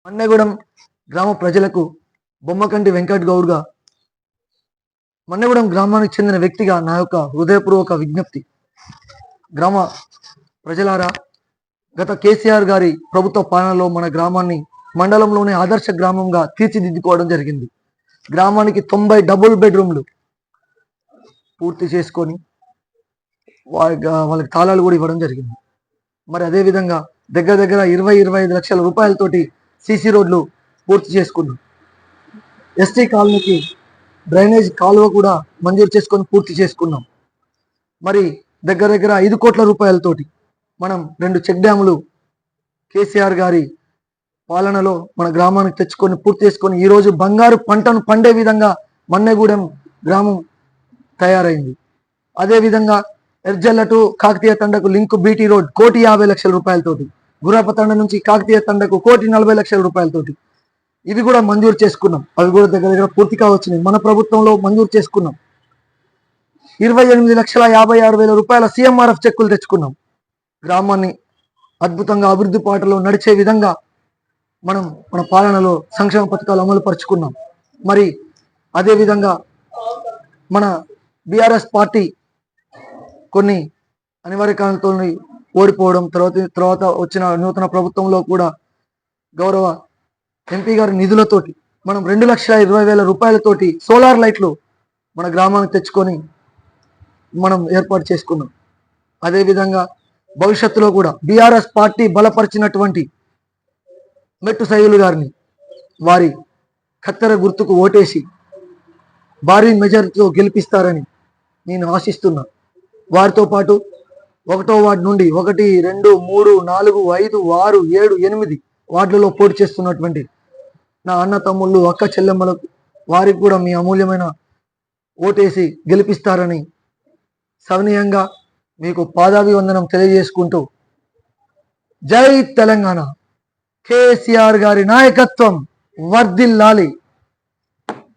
మన్నెగూడెం గ్రామ ప్రజలకు బొమ్మకంటి వెంకట్ గౌడ్గా మన్నెగూడెం గ్రామానికి చెందిన వ్యక్తిగా నా యొక్క హృదయపూర్వక విజ్ఞప్తి. గ్రామ ప్రజలారా, గత కేసీఆర్ గారి ప్రభుత్వ పాలనలో మన గ్రామాన్ని మండలంలోనే ఆదర్శ గ్రామంగా తీర్చిదిద్దుకోవడం జరిగింది. గ్రామానికి 90 డబుల్ బెడ్రూమ్లు పూర్తి చేసుకొని వాళ్ళకి తాళాలు కూడా ఇవ్వడం జరిగింది. మరి అదేవిధంగా దగ్గర దగ్గర 20-25 లక్షల రూపాయలతోటి సీసీ రోడ్లు పూర్తి చేసుకున్నాం. ఎస్టీ కాలనీకి డ్రైనేజ్ కాలువ కూడా మంజూరు చేసుకొని పూర్తి చేసుకున్నాం. మరి దగ్గర దగ్గర 5 కోట్ల రూపాయలతోటి మనం 2 చెక్ డ్యాములు కేసీఆర్ గారి పాలనలో మన గ్రామానికి తెచ్చుకొని పూర్తి చేసుకొని ఈరోజు బంగారు పంటను పండే విధంగా మన్నెగూడెం గ్రామం తయారైంది. అదేవిధంగా ఎర్జల్ల టు కాకతీయ తండకు లింక్ బీటీ రోడ్ 1,50,00,000 రూపాయలతోటి, గుర్రప తండ నుంచి కాకతీయ తండకు 1,40,00,000 రూపాయలతోటి ఇవి కూడా మంజూరు చేసుకున్నాం. అవి కూడా దగ్గర దగ్గర పూర్తిగా వచ్చినాయి. మన ప్రభుత్వంలో మంజూరు చేసుకున్నాం. 28,56,000 రూపాయల CMRF చెక్కులు తెచ్చుకున్నాం. గ్రామాన్ని అద్భుతంగా అభివృద్ధి పాటలో నడిచే విధంగా మనం మన పాలనలో సంక్షేమ పథకాలు అమలు పరుచుకున్నాం. మరి అదేవిధంగా మన బీఆర్ఎస్ పార్టీ కొన్ని అనివార్య కారణాలతో ఓడిపోవడం, తర్వాత వచ్చిన నూతన ప్రభుత్వంలో కూడా గౌరవ ఎంపీ గారి నిధులతోటి మనం 2,20,000 రూపాయలతోటి సోలార్ లైట్లు మన గ్రామానికి తెచ్చుకొని మనం ఏర్పాటు చేసుకున్నాం. అదేవిధంగా భవిష్యత్తులో కూడా బీఆర్ఎస్ పార్టీ బలపరిచినటువంటి మెట్టు సైదులు గారిని వారి కత్తెర గుర్తుకు ఓటేసి భారీ మెజారిటీతో గెలిపిస్తారని నేను ఆశిస్తున్నా. వారితో పాటు 1వ వార్డు నుండి 1, 2, 3, 4, 5, 6, 7, 8 వార్డులలో పోటీ చేస్తున్నటువంటి నా అన్న తమ్ముళ్ళు, అక్క చెల్లెమ్మలకు వారికి కూడా మీ అమూల్యమైన ఓటేసి గెలిపిస్తారని సవినయంగా మీకు పాదాభివందనం తెలియజేసుకుంటూ, జై తెలంగాణ, కేసీఆర్ గారి నాయకత్వం వర్ధిల్లాలి.